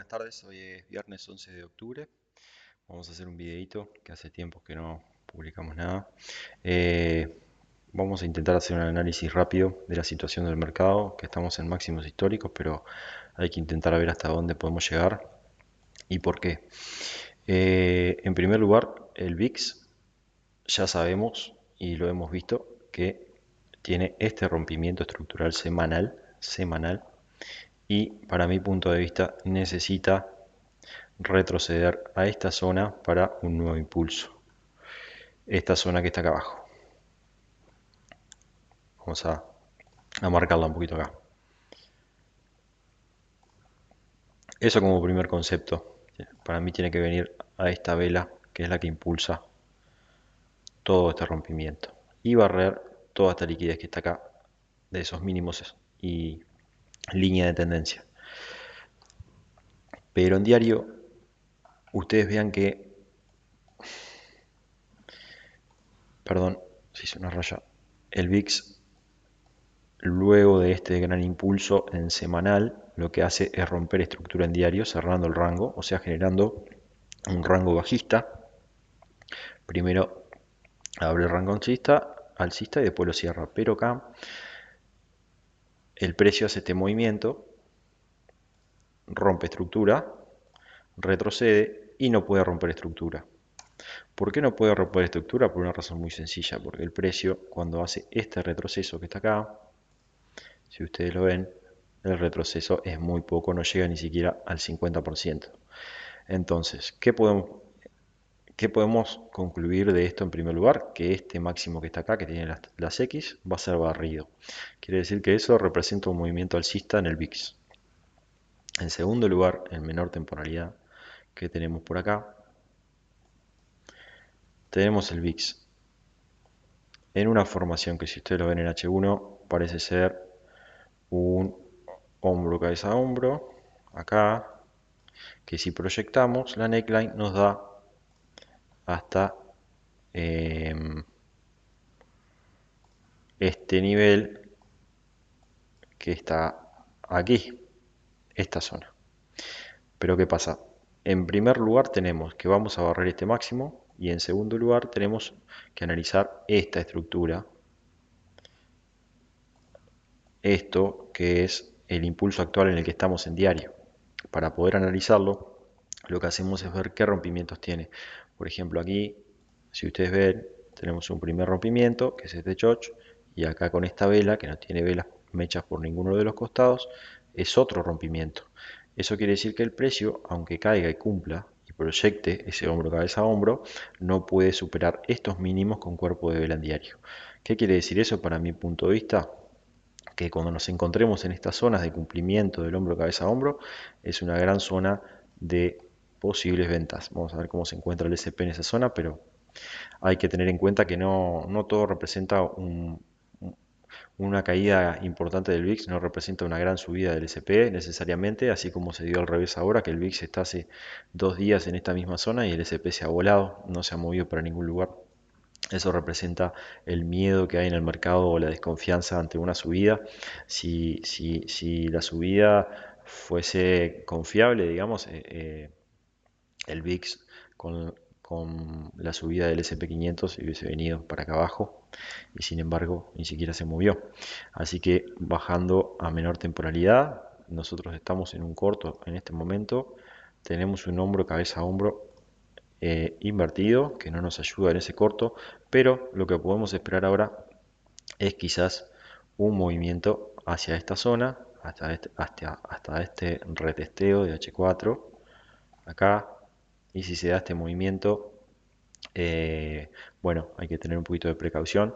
buenas tardes. Hoy es viernes 11 de octubre. Vamos a hacer un videito que hace tiempo que no publicamos nada. Eh, Vamos a intentar hacer un análisis rápido de la situación del mercado, que estamos en máximos históricos, pero hay que intentar ver hasta dónde podemos llegar y por qué. En primer lugar, el VIX ya sabemos y lo hemos visto que tiene este rompimiento estructural semanal y para mi punto de vista necesita retroceder a esta zona para un nuevo impulso. Esta zona que está acá abajo. Vamos a marcarla un poquito acá. Eso como primer concepto. Para mí tiene que venir a esta vela que es la que impulsa todo este rompimiento y barrer toda esta liquidez que está acá de esos mínimos y línea de tendencia. Pero en diario ustedes vean que, perdón, se hizo una raya, el VIX luego de este gran impulso en semanal, lo que hace es romper estructura en diario, cerrando el rango, o sea, generando un rango bajista. Primero abre el rango alcista y después lo cierra. Pero acá el precio hace este movimiento, rompe estructura, retrocede y no puede romper estructura. ¿Por qué no puede romper estructura? Por una razón muy sencilla, porque el precio cuando hace este retroceso que está acá, si ustedes lo ven, el retroceso es muy poco, no llega ni siquiera al 50%. Entonces, ¿qué podemos concluir de esto en primer lugar? Que este máximo que está acá, que tiene las X, va a ser barrido. Quiere decir que eso representa un movimiento alcista en el VIX. En segundo lugar, en menor temporalidad, que tenemos por acá, tenemos el VIX en una formación que si ustedes lo ven en H1 parece ser un hombro cabeza a hombro, acá, que si proyectamos la neckline nos da hasta este nivel que está aquí, esta zona. Pero ¿qué pasa? En primer lugar tenemos que vamos a barrer este máximo y en segundo lugar tenemos que analizar esta estructura, esto que es el impulso actual en el que estamos en diario. Para poder analizarlo, lo que hacemos es ver qué rompimientos tiene. Por ejemplo, aquí, si ustedes ven, tenemos un primer rompimiento, que es este choch, y acá con esta vela, que no tiene velas mechas por ninguno de los costados, es otro rompimiento. Eso quiere decir que el precio, aunque caiga y cumpla y proyecte ese hombro cabeza a hombro, no puede superar estos mínimos con cuerpo de vela en diario. ¿Qué quiere decir eso para mi punto de vista? Que cuando nos encontremos en estas zonas de cumplimiento del hombro cabeza a hombro, es una gran zona de posibles ventas. Vamos a ver cómo se encuentra el SP en esa zona, pero hay que tener en cuenta que no todo representa una caída importante del VIX, no representa una gran subida del SP necesariamente, así como se dio al revés ahora, que el VIX está hace 2 días en esta misma zona y el SP se ha volado, no se ha movido para ningún lugar. Eso representa el miedo que hay en el mercado o la desconfianza ante una subida. Si la subida fuese confiable, digamos, el VIX con la subida del SP500 hubiese venido para acá abajo y sin embargo ni siquiera se movió. Así que bajando a menor temporalidad, nosotros estamos en un corto en este momento, tenemos un hombro cabeza a hombro invertido que no nos ayuda en ese corto, pero lo que podemos esperar ahora es quizás un movimiento hacia esta zona, hasta este retesteo de H4, acá, y si se da este movimiento, bueno, hay que tener un poquito de precaución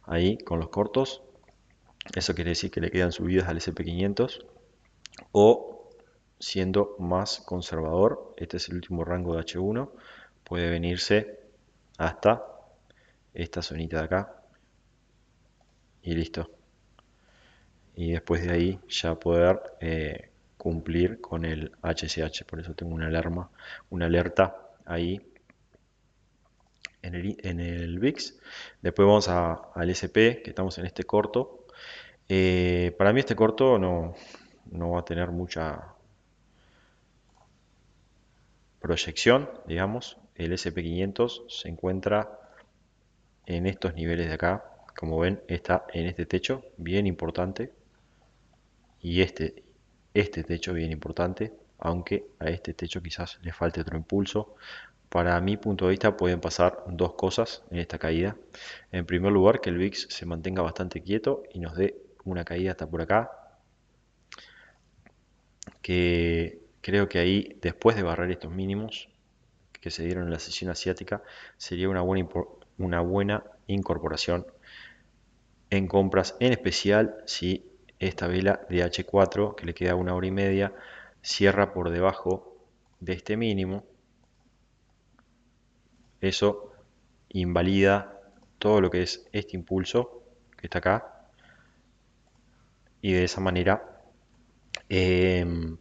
ahí con los cortos. Eso quiere decir que le quedan subidas al SP500 o siendo más conservador, este es el último rango de H1, puede venirse hasta esta zonita de acá y listo. Y después de ahí ya poder cumplir con el HCH. Por eso tengo una alerta ahí en el VIX. Después vamos al SP, que estamos en este corto. Para mí este corto no va a tener proyección, digamos, el SP500 se encuentra en estos niveles de acá. Como ven, está en este techo bien importante y este techo bien importante, aunque a este techo quizás le falte otro impulso. Para mi punto de vista pueden pasar dos cosas en esta caída. En primer lugar, que el VIX se mantenga bastante quieto y nos dé una caída hasta por acá, que creo que ahí, después de barrer estos mínimos que se dieron en la sesión asiática, sería una buena incorporación en compras, en especial si esta vela de H4, que le queda 1 hora y media, cierra por debajo de este mínimo. Eso invalida todo lo que es este impulso que está acá, y de esa manera em,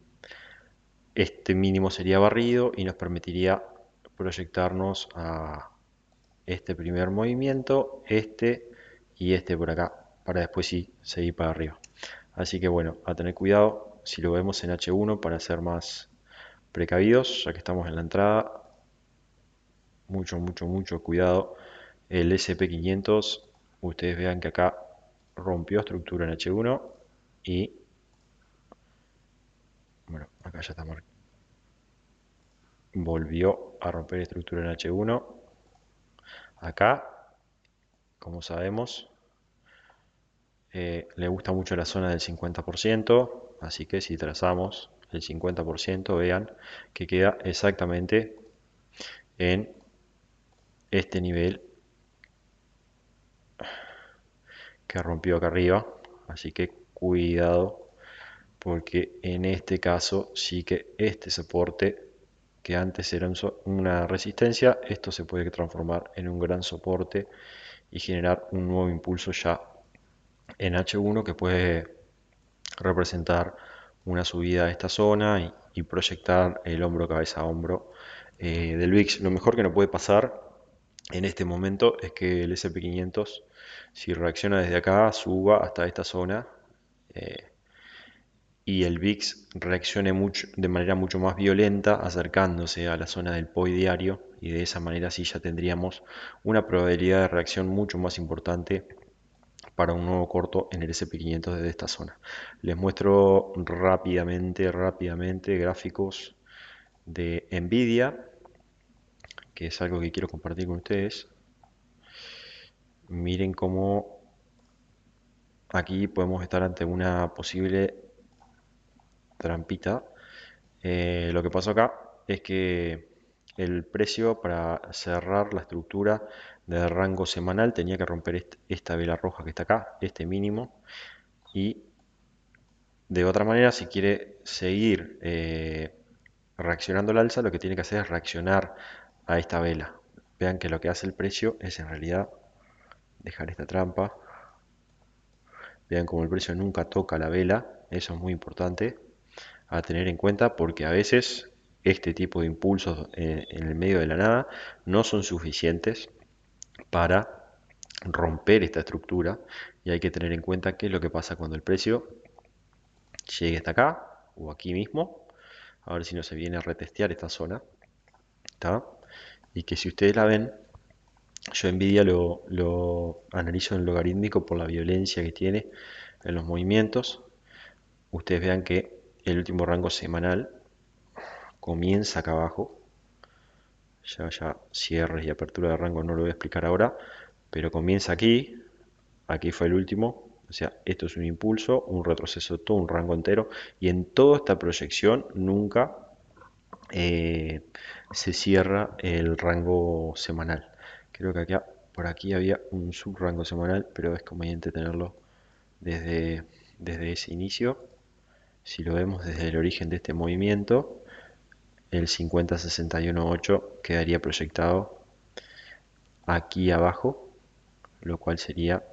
este mínimo sería barrido y nos permitiría proyectarnos a este primer movimiento, este y este por acá, para después sí seguir para arriba. Así que bueno, a tener cuidado si lo vemos en H1 para ser más precavidos, ya que estamos en la entrada. Mucho, mucho, mucho cuidado. El SP500, ustedes vean que acá rompió estructura en H1 y bueno, acá ya está volvió a romper estructura en H1. Acá, como sabemos, le gusta mucho la zona del 50%, así que si trazamos el 50%, vean que queda exactamente en este nivel que rompió acá arriba. Así que cuidado, porque en este caso sí que este soporte, que antes era una resistencia, esto se puede transformar en un gran soporte y generar un nuevo impulso ya en H1 que puede representar una subida a esta zona y proyectar el hombro cabeza a hombro del VIX. Lo mejor que no puede pasar en este momento es que el SP500, si reacciona desde acá, suba hasta esta zona eh, y el VIX reaccione de manera mucho más violenta acercándose a la zona del POI diario, y de esa manera sí ya tendríamos una probabilidad de reacción mucho más importante para un nuevo corto en el SP500 desde esta zona. Les muestro rápidamente gráficos de Nvidia, que es algo que quiero compartir con ustedes. Miren cómo aquí podemos estar ante una posible trampita. Lo que pasó acá es que el precio, para cerrar la estructura del rango semanal, tenía que romper esta vela roja que está acá, este mínimo, y de otra manera, si quiere seguir reaccionando al alza, lo que tiene que hacer es reaccionar a esta vela. Vean que lo que hace el precio es en realidad dejar esta trampa. Vean como el precio nunca toca la vela, eso es muy importante a tener en cuenta, porque a veces este tipo de impulsos en el medio de la nada no son suficientes para romper esta estructura, y hay que tener en cuenta qué es lo que pasa cuando el precio llegue hasta acá o aquí mismo, a ver si no se viene a retestear esta zona, ¿está? Y que si ustedes la ven, yo Nvidia lo analizo en logarítmico por la violencia que tiene en los movimientos. Ustedes vean que el último rango semanal comienza acá abajo. Ya cierres y apertura de rango no lo voy a explicar ahora, pero comienza aquí. Aquí fue el último. O sea, esto es un impulso, un retroceso, todo un rango entero. Y en toda esta proyección nunca eh, se cierra el rango semanal. Creo que acá, por aquí había un subrango semanal, pero es conveniente tenerlo desde ese inicio. Si lo vemos desde el origen de este movimiento, el 50.61.8 quedaría proyectado aquí abajo, lo cual sería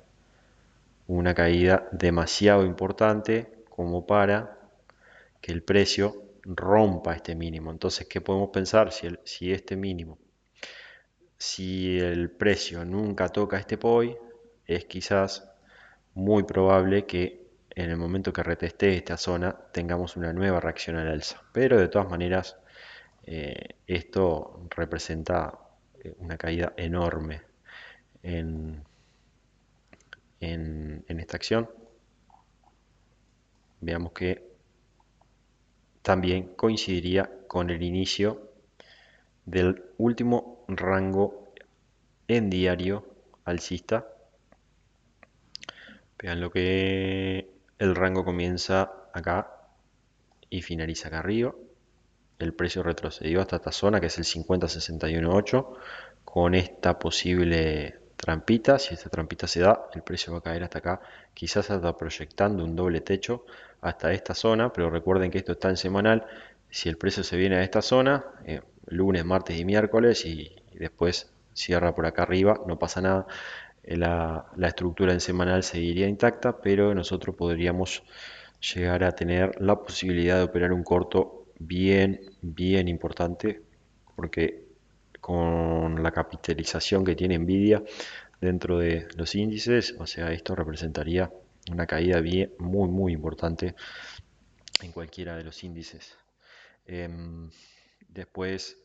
una caída demasiado importante como para que el precio rompa este mínimo. Entonces, ¿qué podemos pensar? Si este mínimo, si el precio nunca toca este POI, es quizás muy probable que en el momento que reteste esta zona tengamos una nueva reacción al alza. Pero de todas maneras, Esto representa una caída enorme en, en esta acción. Veamos que también coincidiría con el inicio del último rango en diario alcista. Vean lo que el rango comienza acá y finaliza acá arriba. El precio retrocedió hasta esta zona que es el 50.61.8 con esta posible trampita. Si esta trampita se da, el precio va a caer hasta acá, quizás hasta proyectando un doble techo hasta esta zona, pero recuerden que esto está en semanal. Si el precio se viene a esta zona, lunes, martes y miércoles, y después cierra por acá arriba, no pasa nada. La estructura en semanal seguiría intacta, pero nosotros podríamos llegar a tener la posibilidad de operar un corto bien importante, porque con la capitalización que tiene Nvidia dentro de los índices, o sea, esto representaría una caída muy importante en cualquiera de los índices. Em, Después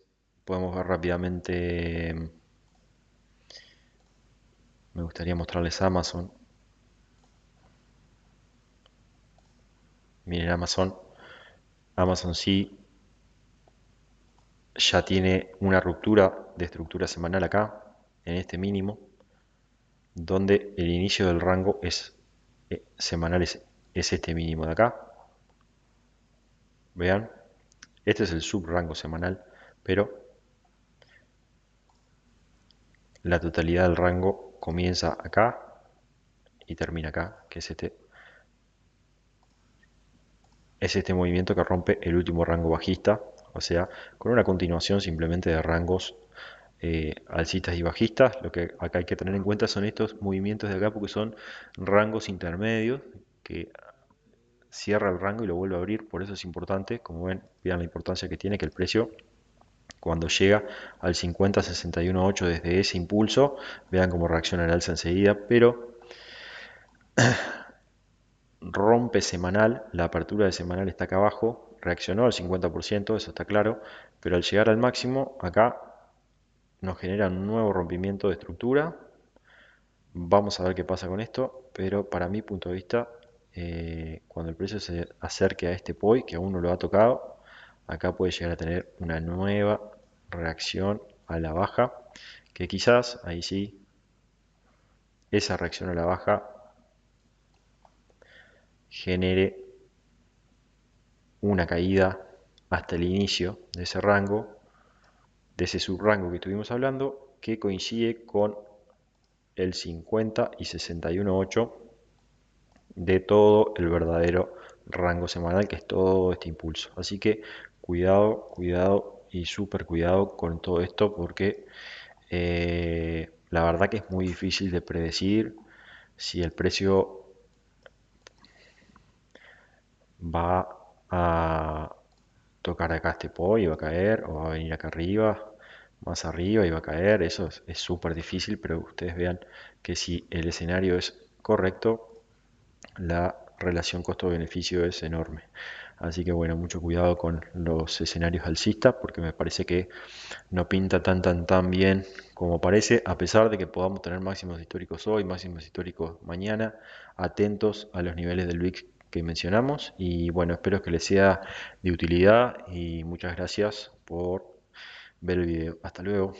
podemos ver rápidamente, me gustaría mostrarles Amazon. Miren, Amazon sí ya tiene una ruptura de estructura semanal acá, en este mínimo, donde el inicio del rango semanal es este mínimo de acá. Vean, este es el subrango semanal, pero la totalidad del rango comienza acá y termina acá, que es este movimiento que rompe el último rango bajista, o sea, con una continuación simplemente de rangos alcistas y bajistas. Lo que acá hay que tener en cuenta son estos movimientos de acá porque son rangos intermedios que cierra el rango y lo vuelve a abrir, por eso es importante, como ven, vean la importancia que tiene que el precio cuando llega al 50.61.8 desde ese impulso, vean cómo reacciona el alza enseguida, pero rompe semanal, la apertura de semanal está acá abajo, reaccionó al 50%, eso está claro, pero al llegar al máximo, acá nos genera un nuevo rompimiento de estructura. Vamos a ver qué pasa con esto, pero para mi punto de vista, cuando el precio se acerque a este POI, que aún no lo ha tocado, acá puede llegar a tener una nueva reacción a la baja, que quizás, ahí sí, esa reacción a la baja genere una caída hasta el inicio de ese rango, de ese subrango que estuvimos hablando, que coincide con el 50 y 61.8 de todo el verdadero rango semanal, que es todo este impulso. Así que cuidado y súper cuidado con todo esto, porque la verdad que es muy difícil de predecir si el precio va a tocar acá este poi y va a caer, o va a venir acá arriba, más arriba y va a caer. Eso es súper difícil, pero ustedes vean que si el escenario es correcto, la relación costo-beneficio es enorme. Así que bueno, mucho cuidado con los escenarios alcistas, porque me parece que no pinta tan bien como parece, a pesar de que podamos tener máximos históricos hoy, máximos históricos mañana. Atentos a los niveles del VIX que mencionamos, y bueno, espero que les sea de utilidad y muchas gracias por ver el video. Hasta luego.